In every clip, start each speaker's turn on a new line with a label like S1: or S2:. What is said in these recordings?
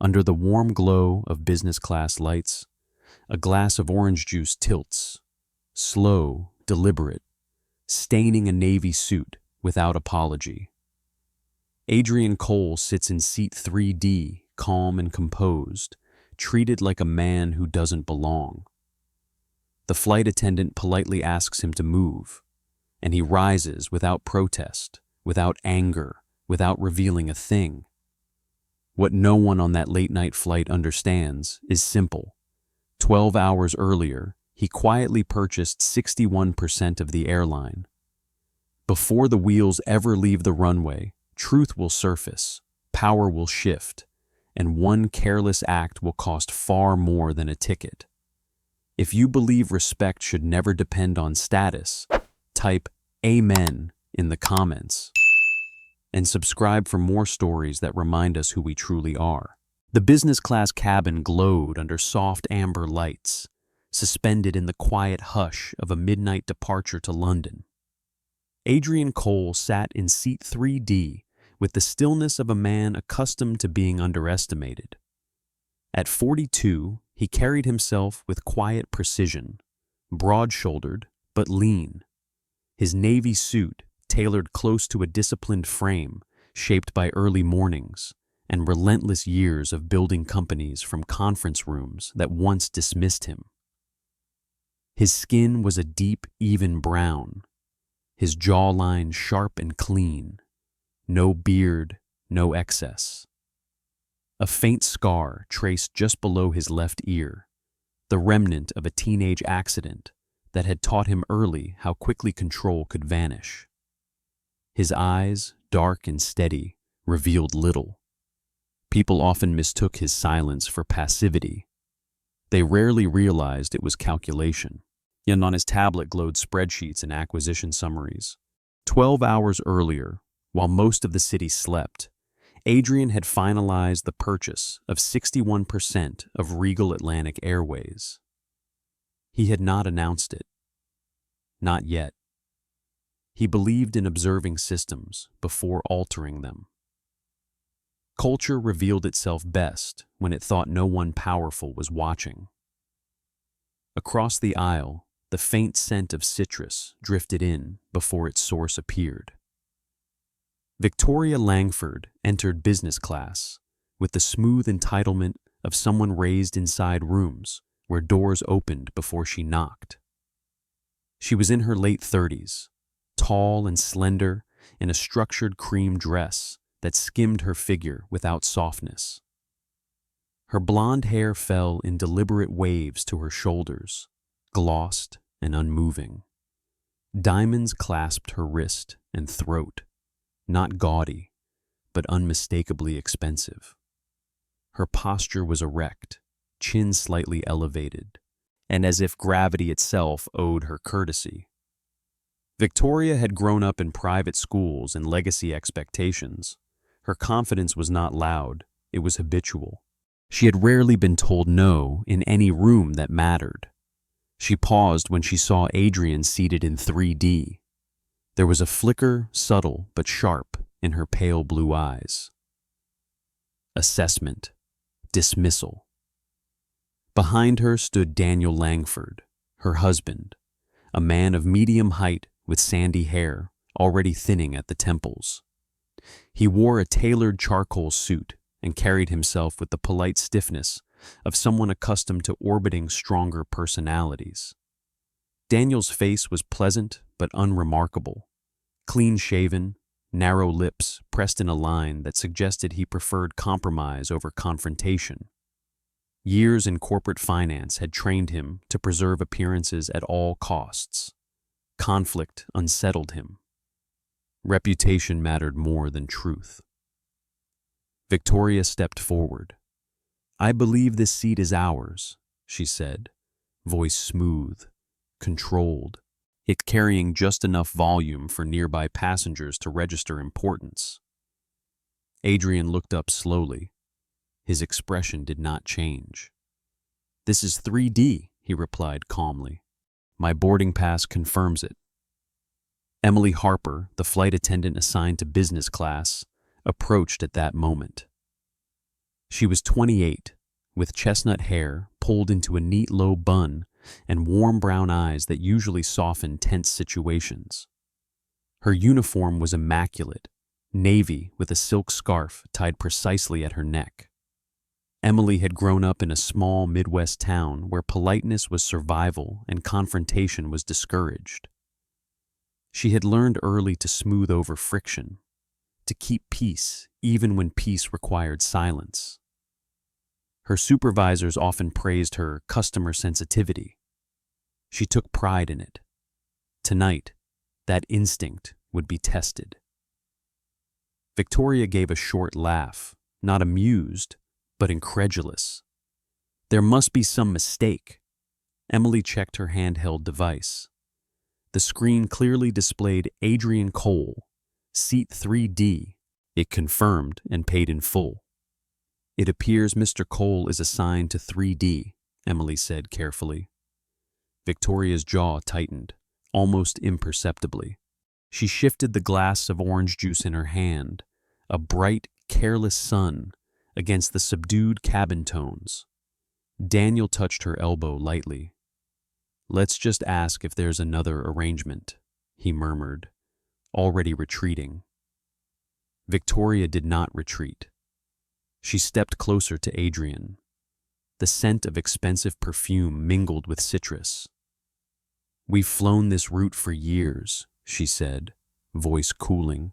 S1: Under the warm glow of business class lights, a glass of orange juice tilts, slow, deliberate, staining a navy suit without apology. Adrian Cole sits in seat 3D, calm and composed, treated like a man who doesn't belong. The flight attendant politely asks him to move, and he rises without protest, without anger, without revealing a thing. What no one on that late-night flight understands is simple. 12 hours earlier, he quietly purchased 61% of the airline. Before the wheels ever leave the runway, truth will surface, power will shift, and one careless act will cost far more than a ticket. If you believe respect should never depend on status, type Amen in the comments. And subscribe for more stories that remind us who we truly are. The business class cabin glowed under soft amber lights, suspended in the quiet hush of a midnight departure to London. Adrian Cole sat in seat 3D with the stillness of a man accustomed to being underestimated. At 42, he carried himself with quiet precision, broad-shouldered but lean. His navy suit, tailored close to a disciplined frame, shaped by early mornings and relentless years of building companies from conference rooms that once dismissed him. His skin was a deep, even brown, his jawline sharp and clean, no beard, no excess. A faint scar traced just below his left ear, the remnant of a teenage accident that had taught him early how quickly control could vanish. His eyes, dark and steady, revealed little. People often mistook his silence for passivity. They rarely realized it was calculation. Yet on his tablet glowed spreadsheets and acquisition summaries. 12 hours earlier, while most of the city slept, Adrian had finalized the purchase of 61% of Regal Atlantic Airways. He had not announced it. Not yet. He believed in observing systems before altering them. Culture revealed itself best when it thought no one powerful was watching. Across the aisle, the faint scent of citrus drifted in before its source appeared. Victoria Langford entered business class with the smooth entitlement of someone raised inside rooms where doors opened before she knocked. She was in her late 30s, tall and slender in a structured cream dress that skimmed her figure without softness. Her blonde hair fell in deliberate waves to her shoulders, glossed and unmoving. Diamonds clasped her wrist and throat, not gaudy, but unmistakably expensive. Her posture was erect, chin slightly elevated, and as if gravity itself owed her courtesy. Victoria had grown up in private schools and legacy expectations. Her confidence was not loud, it was habitual. She had rarely been told no in any room that mattered. She paused when she saw Adrian seated in 3D. There was a flicker, subtle but sharp, in her pale blue eyes. Assessment. Dismissal. Behind her stood Daniel Langford, her husband, a man of medium height with sandy hair, already thinning at the temples. He wore a tailored charcoal suit and carried himself with the polite stiffness of someone accustomed to orbiting stronger personalities. Daniel's face was pleasant but unremarkable, clean-shaven, narrow lips pressed in a line that suggested he preferred compromise over confrontation. Years in corporate finance had trained him to preserve appearances at all costs. Conflict unsettled him. Reputation mattered more than truth. Victoria stepped forward. "I believe this seat is ours," she said, voice smooth, controlled, it carrying just enough volume for nearby passengers to register importance. Adrian looked up slowly. His expression did not change. "This is 3D," he replied calmly. "My boarding pass confirms it." Emily Harper, the flight attendant assigned to business class, approached at that moment. She was 28, with chestnut hair pulled into a neat low bun and warm brown eyes that usually soften tense situations. Her uniform was immaculate, navy with a silk scarf tied precisely at her neck. Emily had grown up in a small Midwest town where politeness was survival and confrontation was discouraged. She had learned early to smooth over friction, to keep peace even when peace required silence. Her supervisors often praised her customer sensitivity. She took pride in it. Tonight, that instinct would be tested. Victoria gave a short laugh, not amused, but incredulous. There must be some mistake. Emily checked her handheld device. The screen clearly displayed Adrian Cole, seat 3D. It confirmed and paid in full. It appears Mr. Cole is assigned to 3D, Emily said carefully. Victoria's jaw tightened, almost imperceptibly. She shifted the glass of orange juice in her hand, a bright, careless sun against the subdued cabin tones. Daniel touched her elbow lightly. "Let's just ask if there's another arrangement," he murmured, already retreating. Victoria did not retreat. She stepped closer to Adrian. The scent of expensive perfume mingled with citrus. "We've flown this route for years," she said, voice cooling.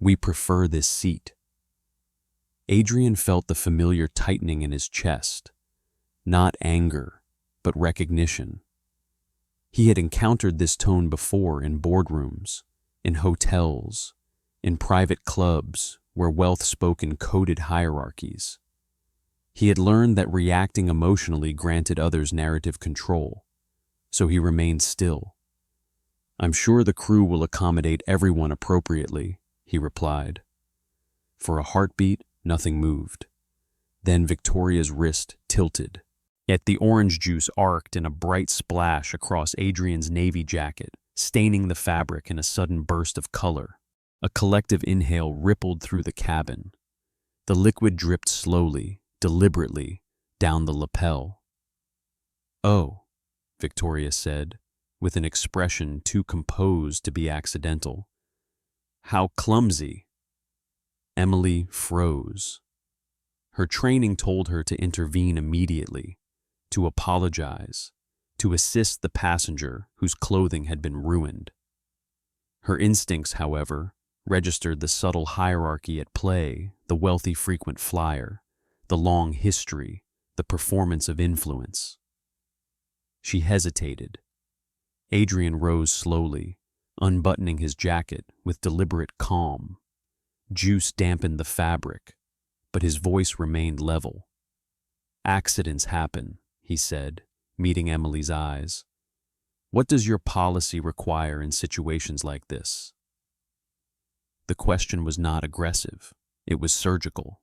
S1: "We prefer this seat." Adrian felt the familiar tightening in his chest, not anger, but recognition. He had encountered this tone before in boardrooms, in hotels, in private clubs where wealth spoke in coded hierarchies. He had learned that reacting emotionally granted others narrative control, so he remained still. "I'm sure the crew will accommodate everyone appropriately," he replied. For a heartbeat, nothing moved. Then Victoria's wrist tilted. Yet the orange juice arced in a bright splash across Adrian's navy jacket, staining the fabric in a sudden burst of color. A collective inhale rippled through the cabin. The liquid dripped slowly, deliberately, down the lapel. "Oh," Victoria said, with an expression too composed to be accidental. "How clumsy." Emily froze. Her training told her to intervene immediately, to apologize, to assist the passenger whose clothing had been ruined. Her instincts, however, registered the subtle hierarchy at play, the wealthy frequent flyer, the long history, the performance of influence. She hesitated. Adrian rose slowly, unbuttoning his jacket with deliberate calm. Juice dampened the fabric, but his voice remained level. "Accidents happen," he said, meeting Emily's eyes. "What does your policy require in situations like this?" The question was not aggressive. It was surgical.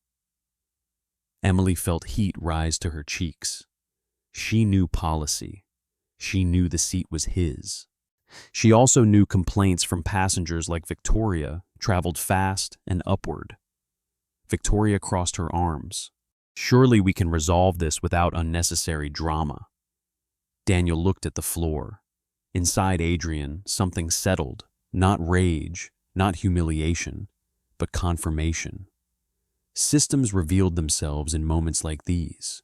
S1: Emily felt heat rise to her cheeks. She knew policy. She knew the seat was his. She also knew complaints from passengers like Victoria traveled fast and upward. Victoria crossed her arms. "Surely we can resolve this without unnecessary drama." Daniel looked at the floor. Inside Adrian, something settled, not rage, not humiliation, but confirmation. Systems revealed themselves in moments like these.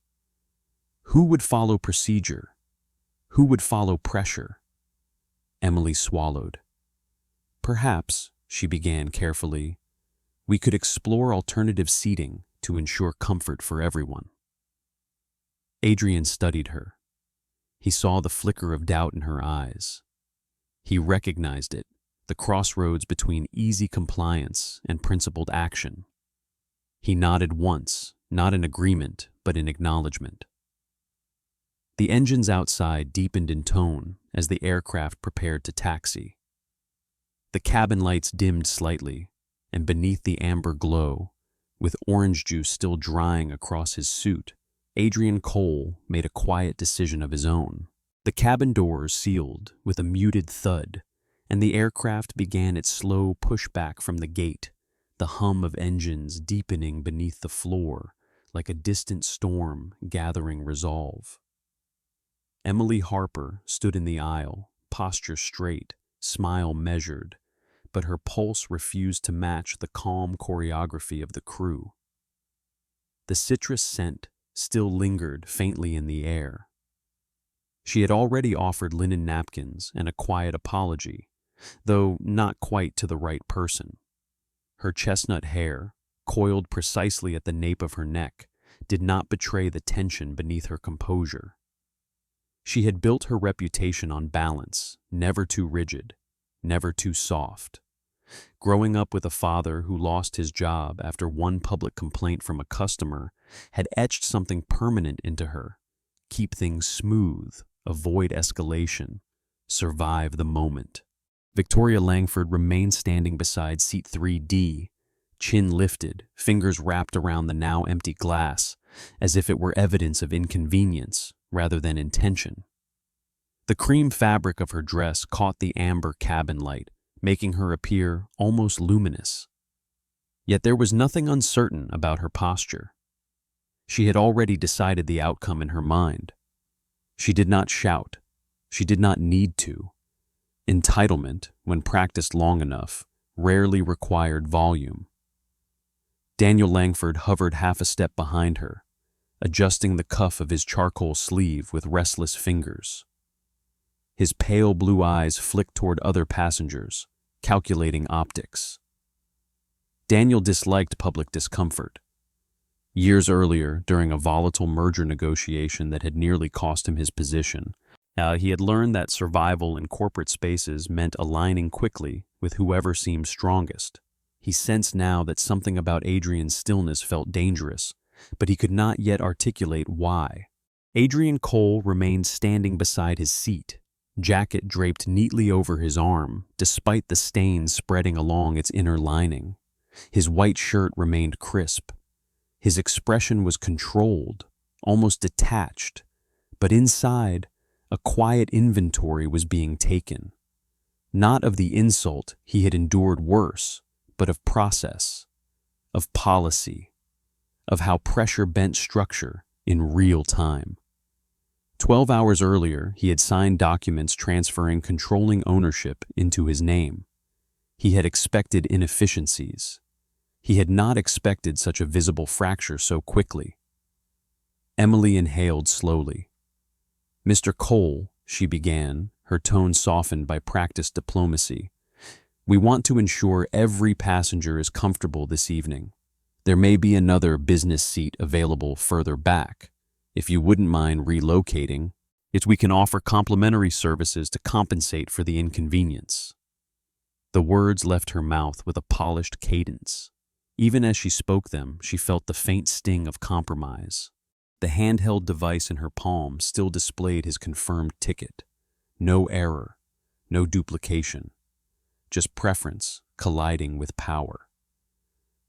S1: Who would follow procedure? Who would follow pressure? Emily swallowed. "Perhaps," she began carefully, "we could explore alternative seating to ensure comfort for everyone." Adrian studied her. He saw the flicker of doubt in her eyes. He recognized it, the crossroads between easy compliance and principled action. He nodded once, not in agreement, but in acknowledgement. The engines outside deepened in tone as the aircraft prepared to taxi. The cabin lights dimmed slightly, and beneath the amber glow, with orange juice still drying across his suit, Adrian Cole made a quiet decision of his own. The cabin doors sealed with a muted thud, and the aircraft began its slow pushback from the gate, the hum of engines deepening beneath the floor, like a distant storm gathering resolve. Emily Harper stood in the aisle, posture straight, smile measured, but her pulse refused to match the calm choreography of the crew. The citrus scent still lingered faintly in the air. She had already offered linen napkins and a quiet apology, though not quite to the right person. Her chestnut hair, coiled precisely at the nape of her neck, did not betray the tension beneath her composure. She had built her reputation on balance, never too rigid, never too soft. Growing up with a father who lost his job after one public complaint from a customer had etched something permanent into her. Keep things smooth, avoid escalation, survive the moment. Victoria Langford remained standing beside seat 3D, chin lifted, fingers wrapped around the now empty glass, as if it were evidence of inconvenience rather than intention. The cream fabric of her dress caught the amber cabin light, making her appear almost luminous. Yet there was nothing uncertain about her posture. She had already decided the outcome in her mind. She did not shout. She did not need to. Entitlement, when practiced long enough, rarely required volume. Daniel Langford hovered half a step behind her, adjusting the cuff of his charcoal sleeve with restless fingers. His pale blue eyes flicked toward other passengers, calculating optics. Daniel disliked public discomfort. Years earlier, during a volatile merger negotiation that had nearly cost him his position, he had learned that survival in corporate spaces meant aligning quickly with whoever seemed strongest. He sensed now that something about Adrian's stillness felt dangerous, but he could not yet articulate why. Adrian Cole remained standing beside his seat, jacket draped neatly over his arm, despite the stains spreading along its inner lining. His white shirt remained crisp. His expression was controlled, almost detached, but inside, a quiet inventory was being taken. Not of the insult he had endured worse, but of process, of policy, of how pressure bent structure in real time. 12 hours earlier, he had signed documents transferring controlling ownership into his name. He had expected inefficiencies. He had not expected such a visible fracture so quickly. Emily inhaled slowly. "Mr. Cole," she began, her tone softened by practiced diplomacy, "we want to ensure every passenger is comfortable this evening. There may be another business seat available further back. If you wouldn't mind relocating, we can offer complimentary services to compensate for the inconvenience." The words left her mouth with a polished cadence. Even as she spoke them, she felt the faint sting of compromise. The handheld device in her palm still displayed his confirmed ticket. No error, no duplication, just preference colliding with power.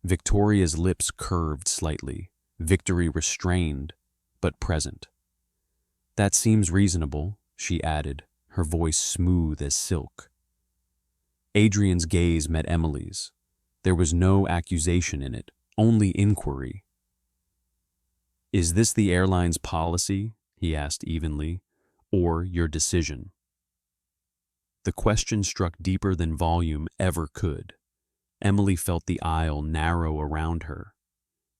S1: Victoria's lips curved slightly, victory restrained, but present. "That seems reasonable," she added, her voice smooth as silk. Adrian's gaze met Emily's. There was no accusation in it, only inquiry. "Is this the airline's policy?" he asked evenly, "or your decision?" The question struck deeper than volume ever could. Emily felt the aisle narrow around her.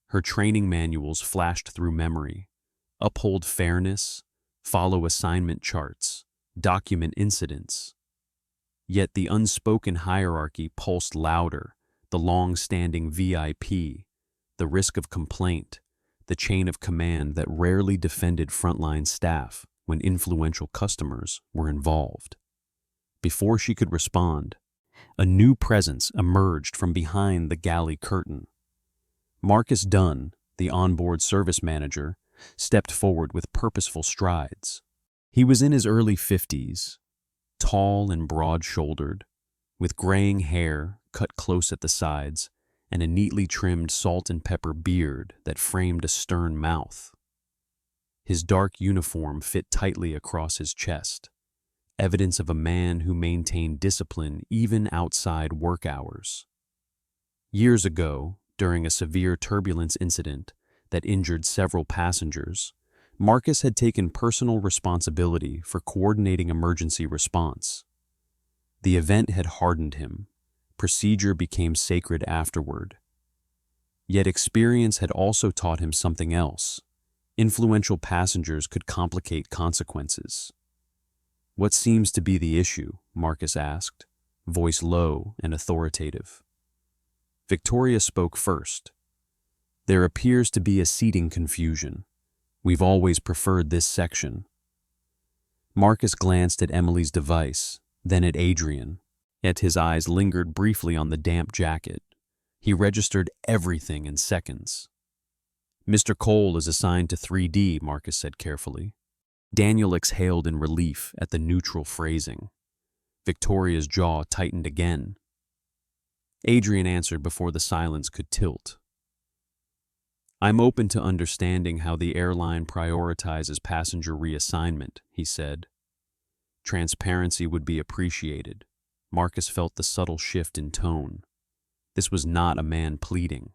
S1: Her training manuals flashed through memory. Uphold fairness, follow assignment charts, document incidents. Yet the unspoken hierarchy pulsed louder, the long-standing VIP, the risk of complaint, the chain of command that rarely defended frontline staff when influential customers were involved. Before she could respond, a new presence emerged from behind the galley curtain. Marcus Dunn, the onboard service manager, stepped forward with purposeful strides. He was in his early 50s, tall and broad-shouldered, with graying hair cut close at the sides and a neatly trimmed salt and pepper beard that framed a stern mouth. His dark uniform fit tightly across his chest, evidence of a man who maintained discipline even outside work hours. Years ago, during a severe turbulence incident, that injured several passengers, Marcus had taken personal responsibility for coordinating emergency response. The event had hardened him. Procedure became sacred afterward. Yet experience had also taught him something else. Influential passengers could complicate consequences. "What seems to be the issue?" Marcus asked, voice low and authoritative. Victoria spoke first. "There appears to be a seating confusion. We've always preferred this section." Marcus glanced at Emily's device, then at Adrian. Yet his eyes lingered briefly on the damp jacket. He registered everything in seconds. "Mr. Cole is assigned to 3D, Marcus said carefully. Daniel exhaled in relief at the neutral phrasing. Victoria's jaw tightened again. Adrian answered before the silence could tilt. "I'm open to understanding how the airline prioritizes passenger reassignment," he said. Transparency would be appreciated. Marcus felt the subtle shift in tone. This was not a man pleading.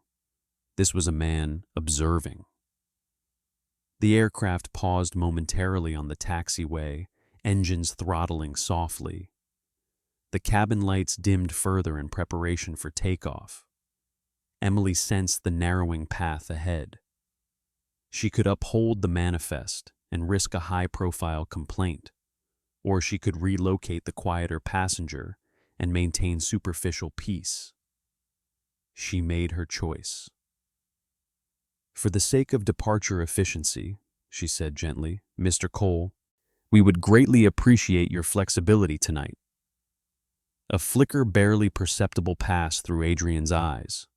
S1: This was a man observing. The aircraft paused momentarily on the taxiway, engines throttling softly. The cabin lights dimmed further in preparation for takeoff. Emily sensed the narrowing path ahead. She could uphold the manifest and risk a high-profile complaint, or she could relocate the quieter passenger and maintain superficial peace. She made her choice. "For the sake of departure efficiency," she said gently, "Mr. Cole, we would greatly appreciate your flexibility tonight." A flicker barely perceptible passed through Adrian's eyes.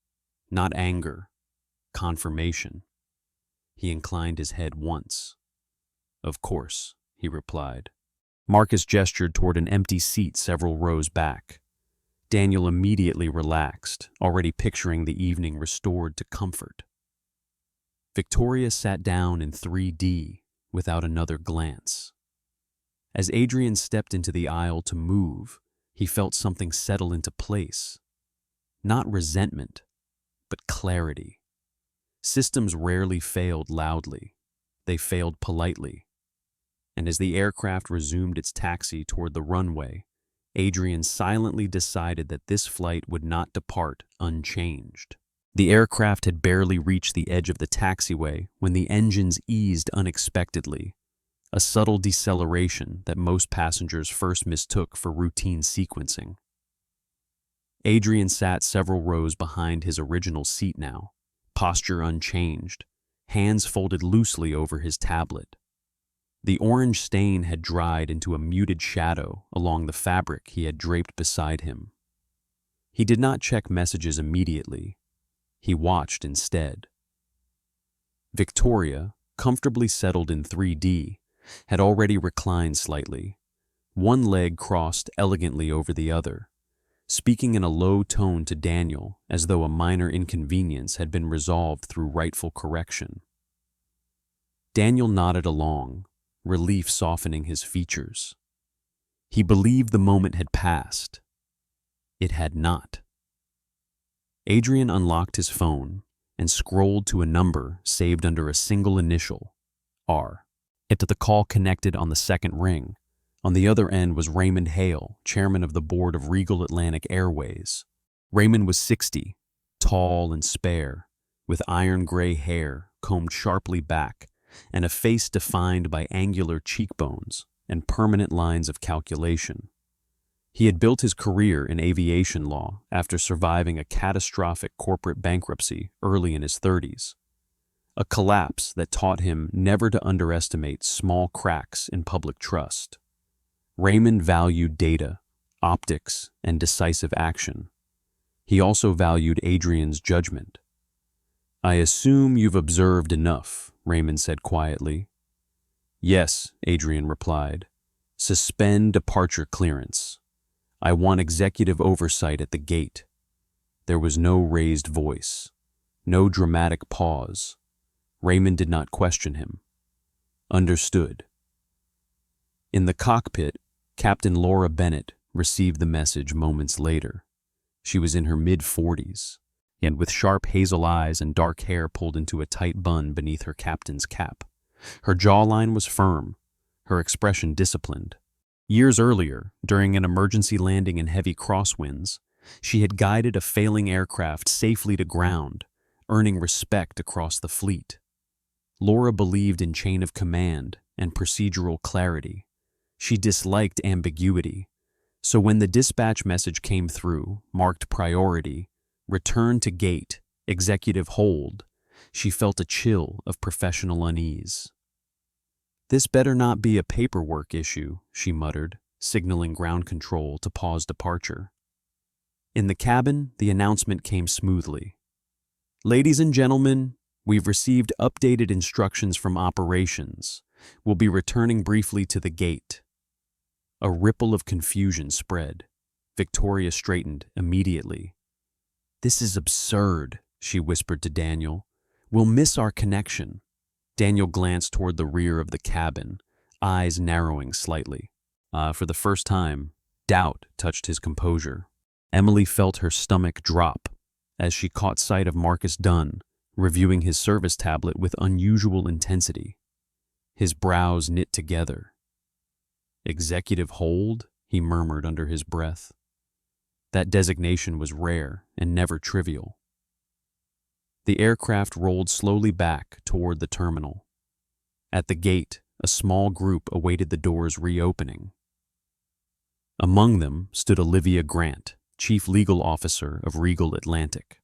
S1: Not anger, confirmation. He inclined his head once. "Of course," he replied. Marcus gestured toward an empty seat several rows back. Daniel immediately relaxed, already picturing the evening restored to comfort. Victoria sat down in 3D without another glance. As Adrian stepped into the aisle to move, he felt something settle into place. Not resentment, but clarity. Systems rarely failed loudly. They failed politely. And as the aircraft resumed its taxi toward the runway, Adrian silently decided that this flight would not depart unchanged. The aircraft had barely reached the edge of the taxiway when the engines eased unexpectedly, a subtle deceleration that most passengers first mistook for routine sequencing. Adrian sat several rows behind his original seat now, posture unchanged, hands folded loosely over his tablet. The orange stain had dried into a muted shadow along the fabric he had draped beside him. He did not check messages immediately. He watched instead. Victoria, comfortably settled in 3D, had already reclined slightly, one leg crossed elegantly over the other, speaking in a low tone to Daniel as though a minor inconvenience had been resolved through rightful correction. Daniel nodded along, relief softening his features. He believed the moment had passed. It had not. Adrian unlocked his phone and scrolled to a number saved under a single initial, R. After the call connected on the second ring, on the other end was Raymond Hale, chairman of the board of Regal Atlantic Airways. Raymond was 60, tall and spare, with iron-gray hair combed sharply back and a face defined by angular cheekbones and permanent lines of calculation. He had built his career in aviation law after surviving a catastrophic corporate bankruptcy early in his 30s, a collapse that taught him never to underestimate small cracks in public trust. Raymond valued data, optics, and decisive action. He also valued Adrian's judgment. "I assume you've observed enough," Raymond said quietly. "Yes," Adrian replied. "Suspend departure clearance. I want executive oversight at the gate." There was no raised voice, no dramatic pause. Raymond did not question him. "Understood." In the cockpit, Captain Laura Bennett received the message moments later. She was in her mid-40s, and with sharp hazel eyes and dark hair pulled into a tight bun beneath her captain's cap. Her jawline was firm, her expression disciplined. Years earlier, during an emergency landing in heavy crosswinds, she had guided a failing aircraft safely to ground, earning respect across the fleet. Laura believed in chain of command and procedural clarity. She disliked ambiguity, so when the dispatch message came through, marked priority, return to gate, executive hold, she felt a chill of professional unease. "This better not be a paperwork issue," she muttered, signaling ground control to pause departure. In the cabin, the announcement came smoothly. "Ladies and gentlemen, we've received updated instructions from operations. We'll be returning briefly to the gate." A ripple of confusion spread. Victoria straightened immediately. "This is absurd," she whispered to Daniel. "We'll miss our connection." Daniel glanced toward the rear of the cabin, eyes narrowing slightly. For the first time, doubt touched his composure. Emily felt her stomach drop as she caught sight of Marcus Dunn, reviewing his service tablet with unusual intensity. His brows knit together. "Executive hold?" he murmured under his breath. That designation was rare and never trivial. The aircraft rolled slowly back toward the terminal. At the gate, a small group awaited the doors reopening. Among them stood Olivia Grant, Chief Legal Officer of Regal Atlantic.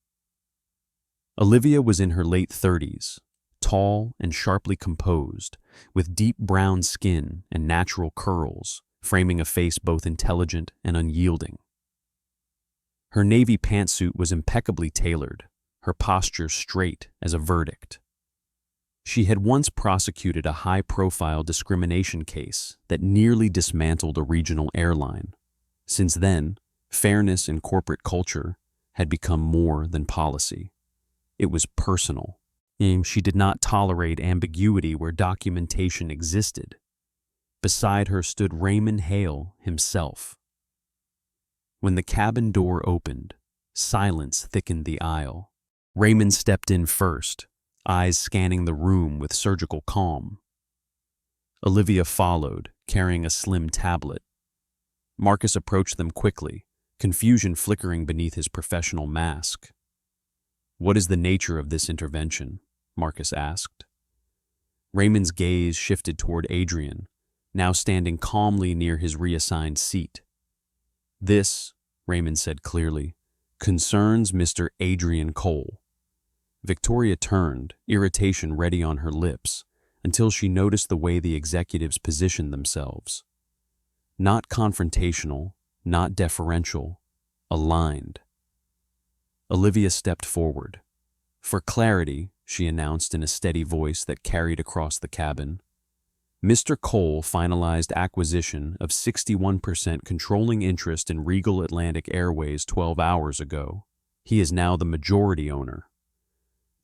S1: Olivia was in her late 30s, tall and sharply composed, with deep brown skin and natural curls, framing a face both intelligent and unyielding. Her navy pantsuit was impeccably tailored, her posture straight as a verdict. She had once prosecuted a high-profile discrimination case that nearly dismantled a regional airline. Since then, fairness in corporate culture had become more than policy. It was personal. She did not tolerate ambiguity where documentation existed. Beside her stood Raymond Hale himself. When the cabin door opened, silence thickened the aisle. Raymond stepped in first, eyes scanning the room with surgical calm. Olivia followed, carrying a slim tablet. Marcus approached them quickly, confusion flickering beneath his professional mask. "What is the nature of this intervention?" Marcus asked. Raymond's gaze shifted toward Adrian, now standing calmly near his reassigned seat. "This," Raymond said clearly, "concerns Mr. Adrian Cole." Victoria turned, irritation ready on her lips, until she noticed the way the executives positioned themselves. Not confrontational, not deferential, aligned. Olivia stepped forward. "For clarity," she announced in a steady voice that carried across the cabin, "Mr. Cole finalized acquisition of 61% controlling interest in Regal Atlantic Airways 12 hours ago. He is now the majority owner."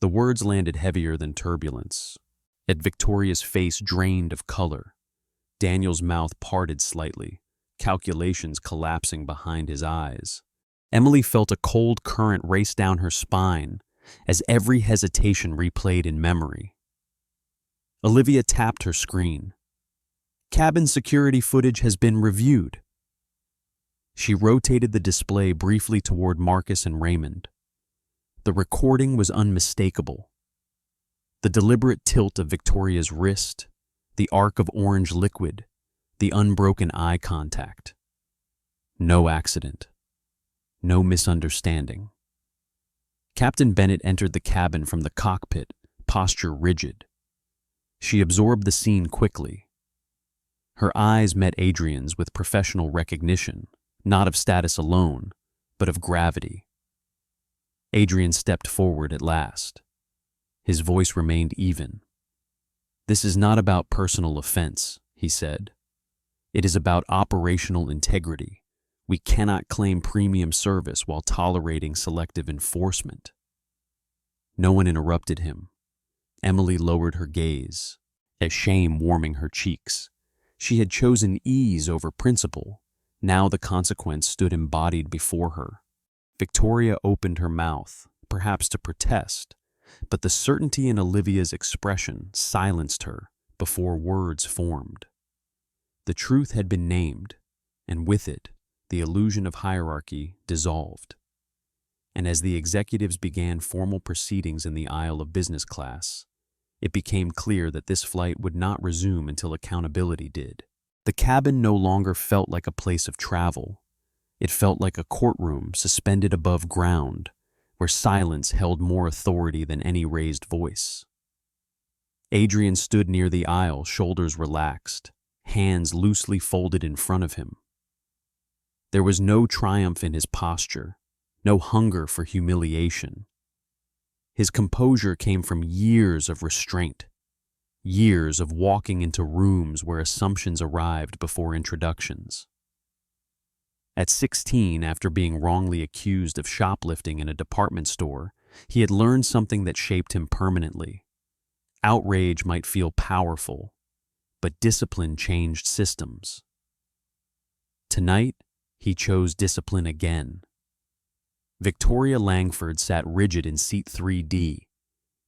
S1: The words landed heavier than turbulence. At Victoria's face drained of color. Daniel's mouth parted slightly, calculations collapsing behind his eyes. Emily felt a cold current race down her spine as every hesitation replayed in memory. Olivia tapped her screen. "Cabin security footage has been reviewed." She rotated the display briefly toward Marcus and Raymond. The recording was unmistakable. The deliberate tilt of Victoria's wrist, the arc of orange liquid, the unbroken eye contact. No accident. No misunderstanding. Captain Bennett entered the cabin from the cockpit, posture rigid. She absorbed the scene quickly. Her eyes met Adrian's with professional recognition, not of status alone, but of gravity. Adrian stepped forward at last. His voice remained even. "This is not about personal offense," he said. "It is about operational integrity. We cannot claim premium service while tolerating selective enforcement." No one interrupted him. Emily lowered her gaze, a shame warming her cheeks. She had chosen ease over principle. Now the consequence stood embodied before her. Victoria opened her mouth, perhaps to protest, but the certainty in Olivia's expression silenced her before words formed. The truth had been named, and with it, the illusion of hierarchy dissolved. And as the executives began formal proceedings in the aisle of business class, it became clear that this flight would not resume until accountability did. The cabin no longer felt like a place of travel. It felt like a courtroom suspended above ground, where silence held more authority than any raised voice. Adrian stood near the aisle, shoulders relaxed, hands loosely folded in front of him. There was no triumph in his posture, no hunger for humiliation. His composure came from years of restraint, years of walking into rooms where assumptions arrived before introductions. At 16, after being wrongly accused of shoplifting in a department store, he had learned something that shaped him permanently. Outrage might feel powerful, but discipline changed systems. Tonight, he chose discipline again. Victoria Langford sat rigid in seat 3D,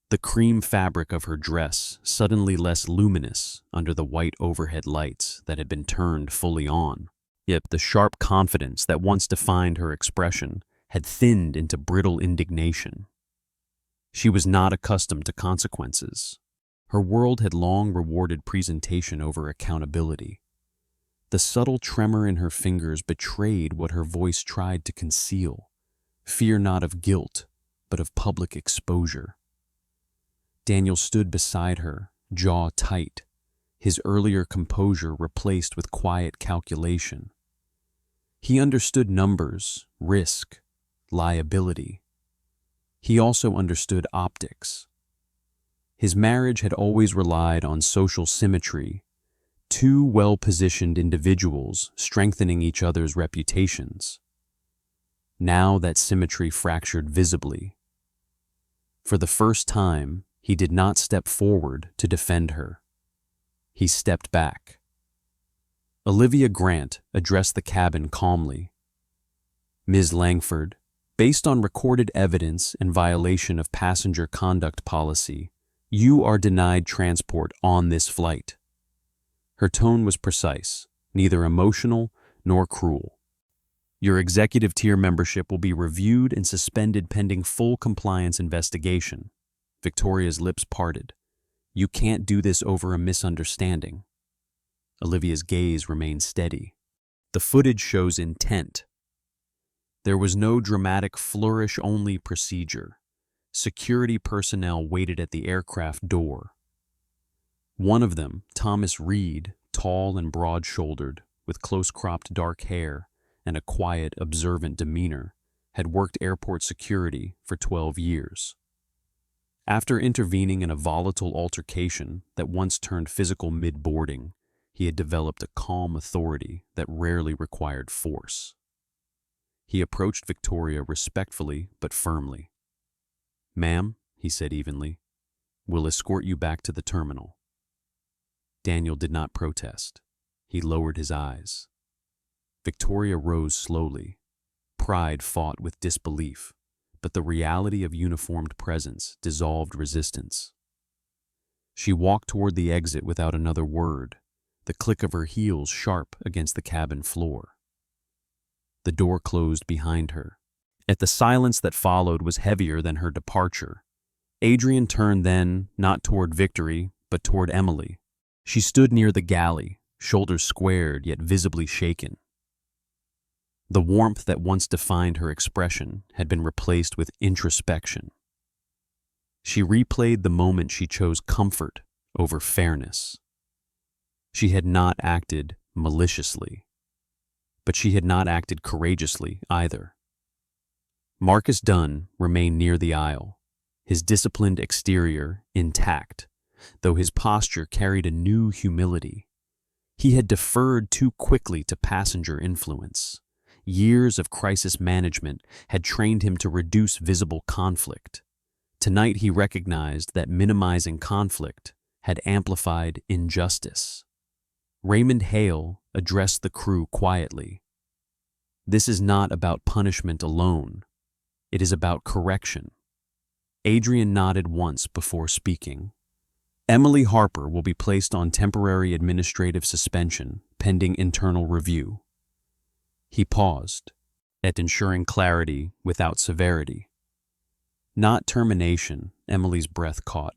S1: the cream fabric of her dress suddenly less luminous under the white overhead lights that had been turned fully on. Yet the sharp confidence that once defined her expression had thinned into brittle indignation. She was not accustomed to consequences. Her world had long rewarded presentation over accountability. The subtle tremor in her fingers betrayed what her voice tried to conceal. Fear not of guilt, but of public exposure. Daniel stood beside her, jaw tight, his earlier composure replaced with quiet calculation. He understood numbers, risk, liability. He also understood optics. His marriage had always relied on social symmetry, two well-positioned individuals strengthening each other's reputations. Now that symmetry fractured visibly. For the first time, he did not step forward to defend her. He stepped back. Olivia Grant addressed the cabin calmly. Ms. Langford, based on recorded evidence and violation of passenger conduct policy, you are denied transport on this flight. Her tone was precise, neither emotional nor cruel. Your executive tier membership will be reviewed and suspended pending full compliance investigation. Victoria's lips parted. You can't do this over a misunderstanding. Olivia's gaze remained steady. The footage shows intent. There was no dramatic flourish-only procedure. Security personnel waited at the aircraft door. One of them, Thomas Reed, tall and broad-shouldered, with close-cropped dark hair and a quiet, observant demeanor, had worked airport security for 12 years. After intervening in a volatile altercation that once turned physical mid-boarding, he had developed a calm authority that rarely required force. He approached Victoria respectfully but firmly. "Ma'am," he said evenly, "we'll escort you back to the terminal." Daniel did not protest. He lowered his eyes. Victoria rose slowly. Pride fought with disbelief, but the reality of uniformed presence dissolved resistance. She walked toward the exit without another word, the click of her heels sharp against the cabin floor. The door closed behind her. Yet the silence that followed was heavier than her departure. Adrian turned then, not toward Victory, but toward Emily. She stood near the galley, shoulders squared yet visibly shaken. The warmth that once defined her expression had been replaced with introspection. She replayed the moment she chose comfort over fairness. She had not acted maliciously, but she had not acted courageously either. Marcus Dunn remained near the aisle, his disciplined exterior intact, though his posture carried a new humility. He had deferred too quickly to passenger influence. Years of crisis management had trained him to reduce visible conflict. Tonight he recognized that minimizing conflict had amplified injustice. Raymond Hale addressed the crew quietly. This is not about punishment alone. It is about correction. Adrian nodded once before speaking. Emily Harper will be placed on temporary administrative suspension pending internal review. He paused, at ensuring clarity without severity. Not termination, Emily's breath caught.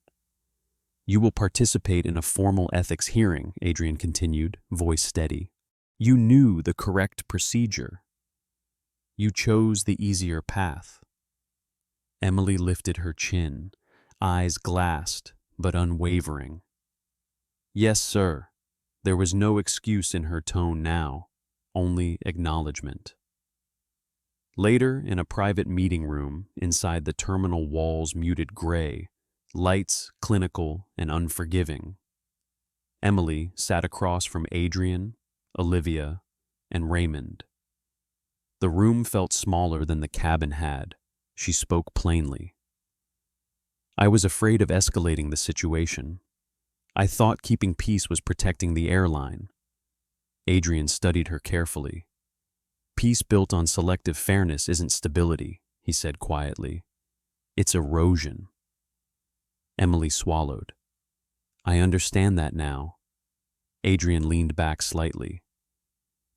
S1: You will participate in a formal ethics hearing, Adrian continued, voice steady. You knew the correct procedure. You chose the easier path. Emily lifted her chin, eyes glassed but unwavering. Yes, sir. There was no excuse in her tone now, only acknowledgement. Later, in a private meeting room inside the terminal wall's muted gray, lights clinical and unforgiving, Emily sat across from Adrian, Olivia, and Raymond. The room felt smaller than the cabin had. She spoke plainly. I was afraid of escalating the situation. I thought keeping peace was protecting the airline. Adrian studied her carefully. Peace built on selective fairness isn't stability, he said quietly. It's erosion. Emily swallowed. I understand that now. Adrian leaned back slightly.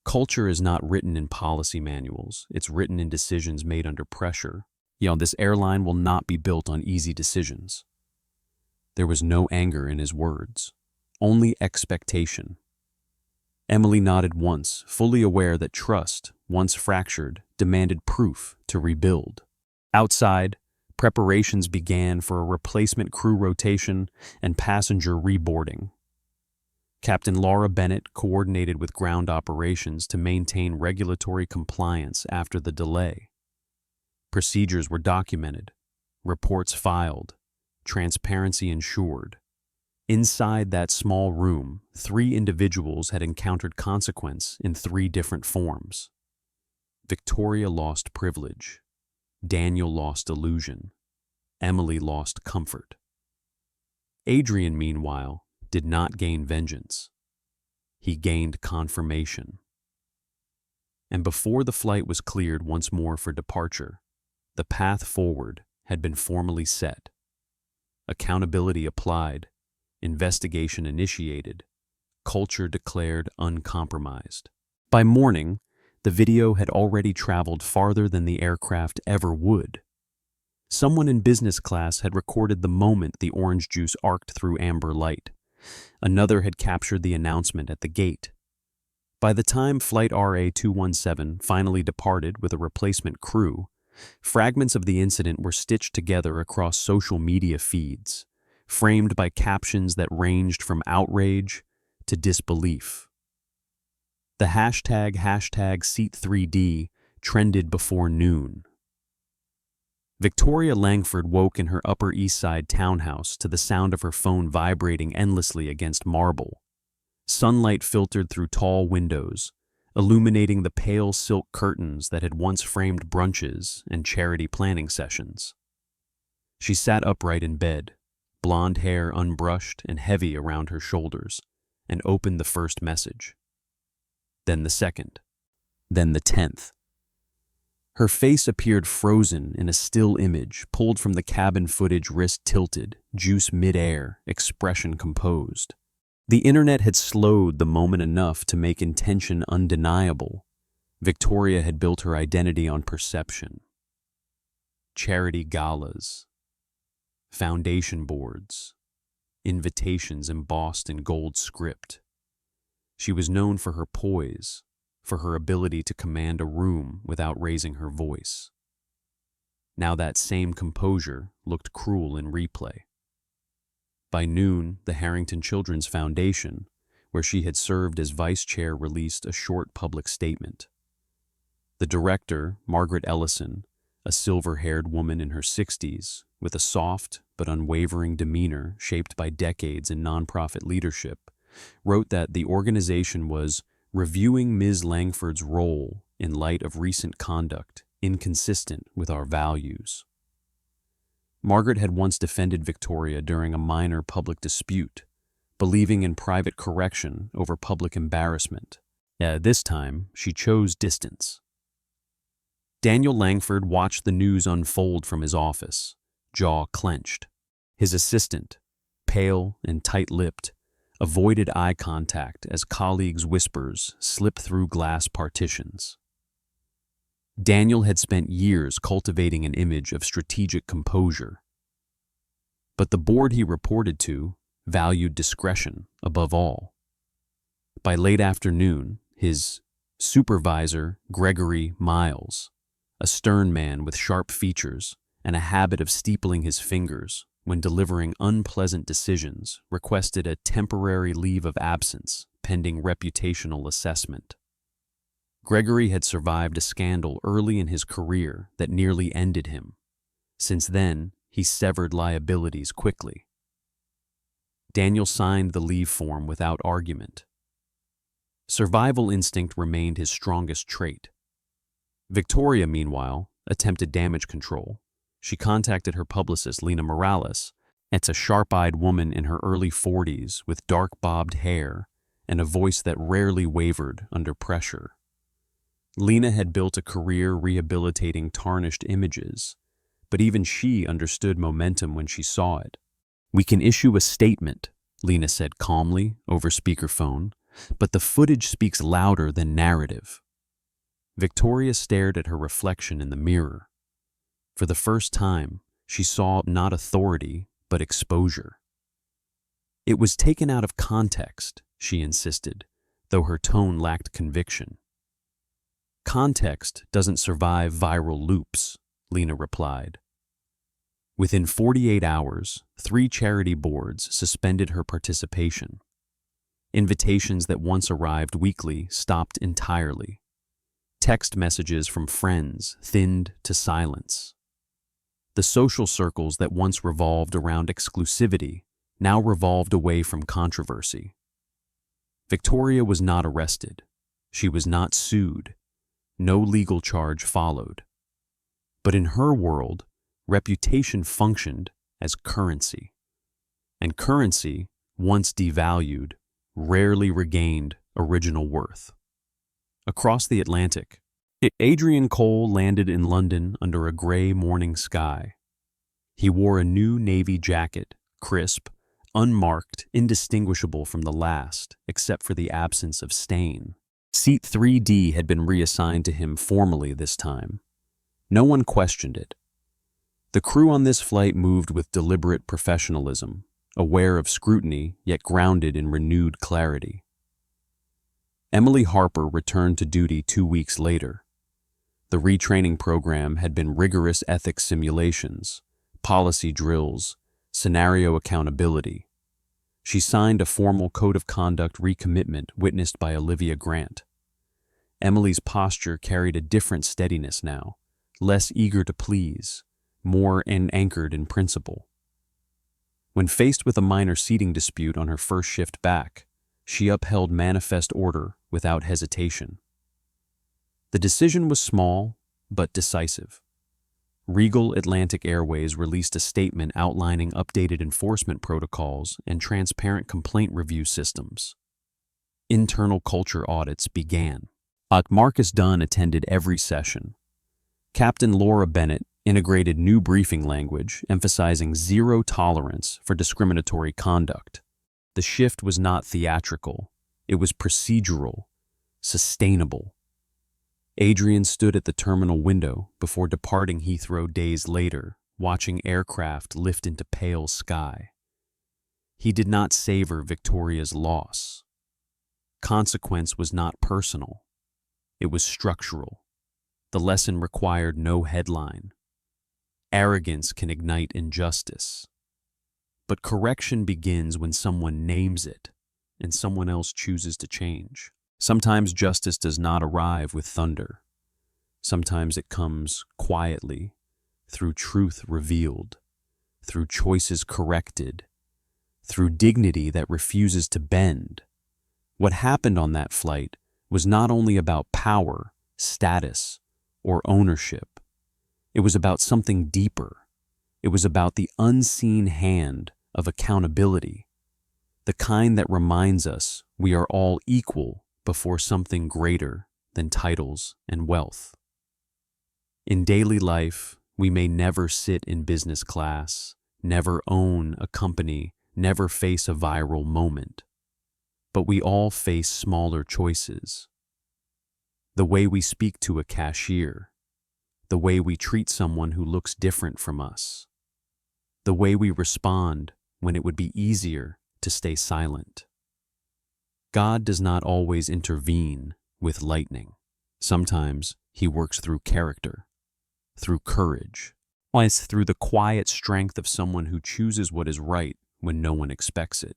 S1: Culture is not written in policy manuals. It's written in decisions made under pressure. This airline will not be built on easy decisions. There was no anger in his words, only expectation. Emily nodded once, fully aware that trust, once fractured, demanded proof to rebuild. Outside, preparations began for a replacement crew rotation and passenger reboarding. Captain Laura Bennett coordinated with ground operations to maintain regulatory compliance after the delay. Procedures were documented, reports filed, transparency ensured. Inside that small room, 3 individuals had encountered consequence in 3 different forms. Victoria lost privilege. Daniel lost illusion. Emily lost comfort. Adrian, meanwhile, did not gain vengeance. He gained confirmation. And before the flight was cleared once more for departure, the path forward had been formally set. Accountability applied, investigation initiated, culture declared uncompromised. By morning, the video had already traveled farther than the aircraft ever would. Someone in business class had recorded the moment the orange juice arced through amber light. Another had captured the announcement at the gate. By the time Flight RA217 finally departed with a replacement crew, fragments of the incident were stitched together across social media feeds, framed by captions that ranged from outrage to disbelief. The hashtag #Seat3D trended before noon. Victoria Langford woke in her Upper East Side townhouse to the sound of her phone vibrating endlessly against marble. Sunlight filtered through tall windows, illuminating the pale silk curtains that had once framed brunches and charity planning sessions. She sat upright in bed, blonde hair unbrushed and heavy around her shoulders, and opened the first message. Then the second. Then the 10th. Her face appeared frozen in a still image pulled from the cabin footage, wrist tilted, juice mid-air, expression composed. The internet had slowed the moment enough to make intention undeniable. Victoria had built her identity on perception. Charity galas, foundation boards, invitations embossed in gold script. She was known for her poise, for her ability to command a room without raising her voice. Now that same composure looked cruel in replay. By noon, the Harrington Children's Foundation, where she had served as vice chair, released a short public statement. The director, Margaret Ellison, a silver-haired woman in her 60s, with a soft but unwavering demeanor shaped by decades in nonprofit leadership, wrote that the organization was reviewing Ms. Langford's role in light of recent conduct inconsistent with our values. Margaret had once defended Victoria during a minor public dispute, believing in private correction over public embarrassment. This time, she chose distance. Daniel Langford watched the news unfold from his office, jaw clenched. His assistant, pale and tight-lipped, avoided eye contact as colleagues' whispers slipped through glass partitions. Daniel had spent years cultivating an image of strategic composure. But the board he reported to valued discretion above all. By late afternoon, his supervisor, Gregory Miles, a stern man with sharp features and a habit of steepling his fingers when delivering unpleasant decisions, requested a temporary leave of absence pending reputational assessment. Gregory had survived a scandal early in his career that nearly ended him. Since then, he severed liabilities quickly. Daniel signed the leave form without argument. Survival instinct remained his strongest trait. Victoria, meanwhile, attempted damage control. She contacted her publicist, Lena Morales. It's a sharp-eyed woman in her early 40s with dark bobbed hair and a voice that rarely wavered under pressure. Lena had built a career rehabilitating tarnished images, but even she understood momentum when she saw it. "We can issue a statement," Lena said calmly over speakerphone, "but the footage speaks louder than narrative." Victoria stared at her reflection in the mirror. For the first time, she saw not authority, but exposure. "It was taken out of context," she insisted, though her tone lacked conviction. "Context doesn't survive viral loops," Lena replied. Within 48 hours, 3 charity boards suspended her participation. Invitations that once arrived weekly stopped entirely. Text messages from friends thinned to silence. The social circles that once revolved around exclusivity now revolved away from controversy. Victoria was not arrested. She was not sued. No legal charge followed. But in her world, reputation functioned as currency. And currency, once devalued, rarely regained original worth. Across the Atlantic, Adrian Cole landed in London under a gray morning sky. He wore a new navy jacket, crisp, unmarked, indistinguishable from the last, except for the absence of stain. Seat 3D had been reassigned to him formally this time. No one questioned it. The crew on this flight moved with deliberate professionalism, aware of scrutiny yet grounded in renewed clarity. Emily Harper returned to duty 2 weeks later. The retraining program had been rigorous ethics simulations, policy drills, scenario accountability. She signed a formal code of conduct recommitment witnessed by Olivia Grant. Emily's posture carried a different steadiness now, less eager to please, more anchored in principle. When faced with a minor seating dispute on her first shift back, she upheld manifest order without hesitation. The decision was small, but decisive. Regal Atlantic Airways released a statement outlining updated enforcement protocols and transparent complaint review systems. Internal culture audits began. Marcus Dunn attended every session. Captain Laura Bennett integrated new briefing language emphasizing zero tolerance for discriminatory conduct. The shift was not theatrical, it was procedural, sustainable. Adrian stood at the terminal window before departing Heathrow days later, watching aircraft lift into pale sky. He did not savor Victoria's loss. Consequence was not personal. It was structural. The lesson required no headline. Arrogance can ignite injustice. But correction begins when someone names it and someone else chooses to change. Sometimes justice does not arrive with thunder. Sometimes it comes quietly, through truth revealed, through choices corrected, through dignity that refuses to bend. What happened on that flight was not only about power, status, or ownership. It was about something deeper. It was about the unseen hand of accountability, the kind that reminds us we are all equal before something greater than titles and wealth. In daily life, We may never sit in business class, never own a company, never face a viral moment. But we all face smaller choices. The way we speak to a cashier, the way we treat someone who looks different from us, the way we respond when it would be easier to stay silent. God does not always intervene with lightning. Sometimes he works through character, through courage, through the quiet strength of someone who chooses what is right when no one expects it.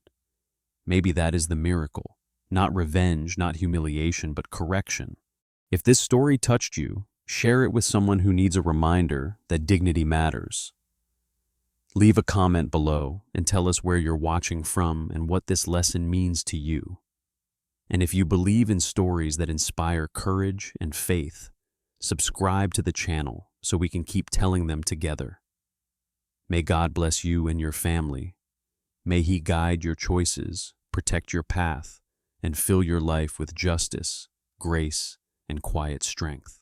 S1: Maybe that is the miracle, not revenge, not humiliation, but correction. If this story touched you, share it with someone who needs a reminder that dignity matters. Leave a comment below and tell us where you're watching from and what this lesson means to you. And if you believe in stories that inspire courage and faith, subscribe to the channel so we can keep telling them together. May God bless you and your family. May He guide your choices, protect your path, and fill your life with justice, grace, and quiet strength.